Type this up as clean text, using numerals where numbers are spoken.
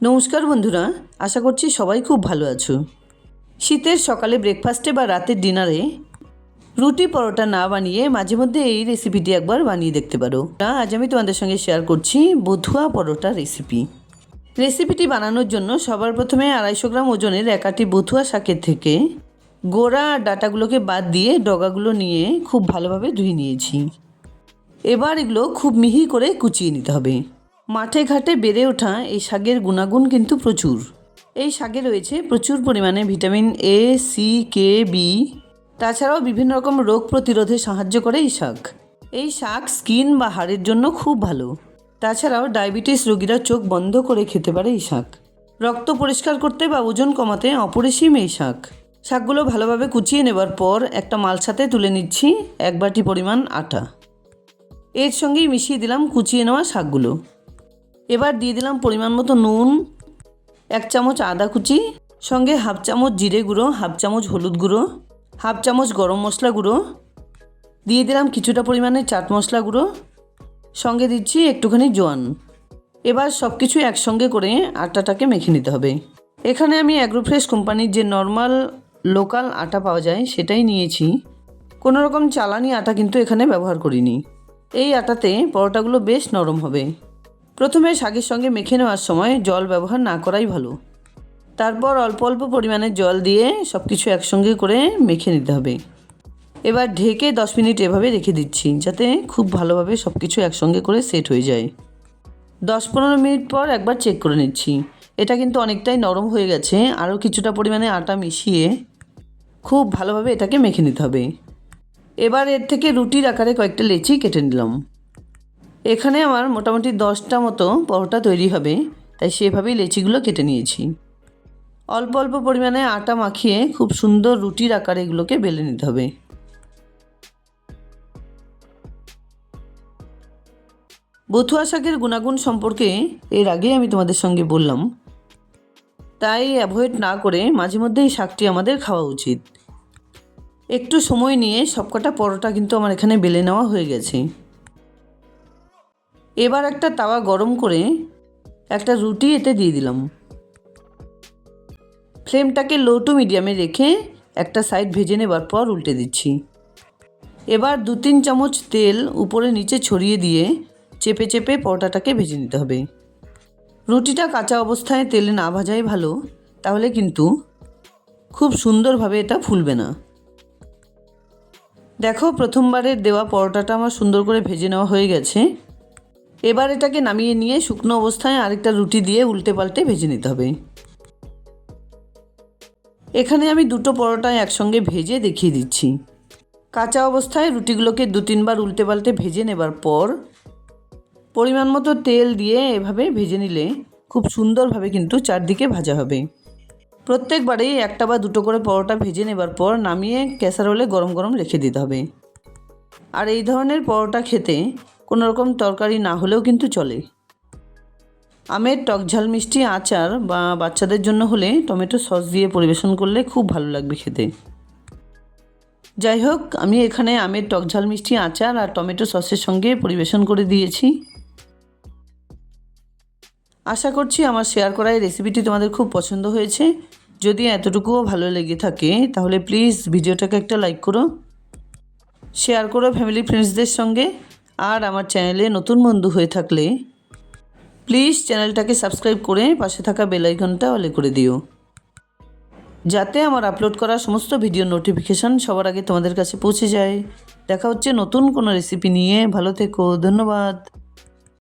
নমস্কার বন্ধুরা, আশা করছি সবাই খুব ভালো আছো। শীতের সকালে ব্রেকফাস্টে বা রাতের ডিনারে রুটি পরোটা না বানিয়ে মাঝে মধ্যে এই রেসিপিটি একবার বানিয়ে দেখতে পারো। আজ আমি তোমাদের সঙ্গে শেয়ার করছি বধুয়া পরোটা রেসিপিটি বানানোর জন্য সবার প্রথমে 250 গ্রাম ওজনের এক আটি বধুয়া শাকের থেকে গোড়া আর ডাঁটাগুলোকে বাদ দিয়ে ডগাগুলো নিয়ে খুব ভালোভাবে ধুয়ে নিয়েছি। এবার এগুলো খুব মিহি করে কুচিয়ে নিতে হবে। মাঠে ঘাটে বেড়ে ওঠা এই শাকের গুণাগুণ কিন্তু প্রচুর। এই শাকে রয়েছে প্রচুর পরিমাণে vitamin A, C, K, B. তাছাড়াও বিভিন্ন রকম রোগ প্রতিরোধে সাহায্য করে এই শাক স্কিন বা হাড়ের জন্য খুব ভালো। তাছাড়াও ডায়াবেটিস রোগীরা চোখ বন্ধ করে খেতে পারে এই শাক। রক্ত পরিষ্কার করতে বা ওজন কমাতে অপরিসীম এই শাকগুলো ভালোভাবে কুচিয়ে নেবার পর একটা মালসাতে তুলে নিচ্ছি 1 বাটি পরিমাণ আটা। এর সঙ্গেই মিশিয়ে দিলাম কুচিয়ে নেওয়া শাকগুলো। এবার দিয়ে দিলাম পরিমাণ মতো নুন, 1 চামচ আদা কুচি, সঙ্গে 1/2 চামচ জিরে গুঁড়ো, 1/2 চামচ হলুদ গুঁড়ো, 1/2 চামচ গরম মশলা গুঁড়ো, দিয়ে দিলাম কিছুটা পরিমাণে চাট মশলা গুঁড়ো, সঙ্গে দিচ্ছি একটুখানি জোয়ান। এবার সব কিছু একসঙ্গে করে আটাটাকে মেখে নিতে হবে। এখানে আমি অ্যাগ্রোফ্রেশ কোম্পানির যে নর্মাল লোকাল আটা পাওয়া যায় সেটাই নিয়েছি। কোনো রকম চালানি আটা কিন্তু এখানে ব্যবহার করিনি। এই আটাতে পরোটাগুলো বেশ নরম হবে। প্রথমে শাকের সঙ্গে মেখে নেওয়ার সময় জল ব্যবহার না করাই ভালো। তারপর অল্প অল্প পরিমাণে জল দিয়ে সব কিছু একসঙ্গে করে মেখে নিতে হবে। এবার ঢেকে 10 মিনিট এভাবে রেখে দিচ্ছি, যাতে খুব ভালোভাবে সব কিছু একসঙ্গে করে সেট হয়ে যায়। 10-15 মিনিট পর একবার চেক করে নিচ্ছি। এটা কিন্তু অনেকটাই নরম হয়ে গেছে। আরও কিছুটা পরিমাণে আটা মিশিয়ে খুব ভালোভাবে এটাকে মেখে নিতে হবে। এবার এর থেকে রুটির আকারে কয়েকটা লেচি কেটে নিলাম। এখানে আমার মোটামুটি 10টা মতো পরোটা তৈরি হবে, তাই সেভাবেই লেচিগুলো কেটে নিয়েছি। অল্প অল্প পরিমাণে আটা মাখিয়ে খুব সুন্দর রুটির আকারে এগুলোকে বেলে নিতে হবে। বথুয়া শাকের গুণাগুণ সম্পর্কে এর আগে আমি তোমাদের সঙ্গে বললাম, তাই অ্যাভয়েড না করে মাঝে মধ্যে এই শাকটি আমাদের খাওয়া উচিত। একটু সময় নিয়ে সবকটা পরোটা কিন্তু আমার এখানে বেলে নেওয়া হয়ে গেছে। এবার একটা তাওয়া গরম করে একটা রুটি এতে দিয়ে দিলাম। ফ্লেমটাকে লো টু মিডিয়ামে রেখে একটা সাইড ভেজে নেবার পর উল্টে দিচ্ছি। এবার 2-3 চামচ তেল উপরে নিচে ছড়িয়ে দিয়ে চেপে চেপে পরোটাটাকে ভেজে নিতে হবে। রুটিটা কাঁচা অবস্থায় তেলে না ভাজাই ভালো, তাহলে কিন্তু খুব সুন্দরভাবে এটা ফুলবে না। দেখো, প্রথমবারের দেওয়া পরোটাটা আমার সুন্দর করে ভেজে নেওয়া হয়ে গেছে। এবার এটাকে নামিয়ে নিয়ে শুকনো অবস্থায় আরেকটা রুটি দিয়ে উল্টে পাল্টে ভেজে নিতে হবে। এখানে আমি 2টো পরোটা একসঙ্গে ভেজে দেখিয়ে দিচ্ছি। কাঁচা অবস্থায় রুটিগুলোকে 2-3 বার উল্টে পাল্টে ভেজে নেবার পর পরিমাণ মতো তেল দিয়ে এভাবে ভেজে নিলে খুব সুন্দরভাবে কিন্তু চারদিকে ভাজা হবে। প্রত্যেকবারেই 1টা বা 2টো করে পরোটা ভেজে নেবার পর নামিয়ে ক্যাসারোলে গরম গরম রেখে দিতে হবে। আর এই ধরনের পরোটা খেতে কোনো রকম তরকারি না হলেও কিন্তু চলে। আমের টক ঝাল মিষ্টি আচার বা বাচ্চাদের জন্য হলে টমেটো সস দিয়ে পরিবেশন করলে খুব ভালো লাগবে খেতে। যাই হোক, আমি এখানে আমের টক ঝাল মিষ্টি আচার আর টমেটো সসের সঙ্গে পরিবেশন করে দিয়েছি। আশা করছি আমার শেয়ার করা এই রেসিপিটি তোমাদের খুব পছন্দ হয়েছে। যদি এতটুকুও ভালো লেগে থাকে তাহলে প্লিজ ভিডিওটাকে একটা লাইক করো, শেয়ার করো ফ্যামিলি ফ্রেন্ডসদের সঙ্গে। আর আমার চ্যানেলে নতুন বন্ধু হয়ে থাকলে প্লিজ চ্যানেলটাকে সাবস্ক্রাইব করে পাশে থাকা বেল আইকনটা অলে করে দিও, যাতে আমার আপলোড করা সমস্ত ভিডিও নোটিফিকেশান সবার আগে তোমাদের কাছে পৌঁছে যায়। দেখা হচ্ছে নতুন কোনো রেসিপি নিয়ে। ভালো থেকো, ধন্যবাদ।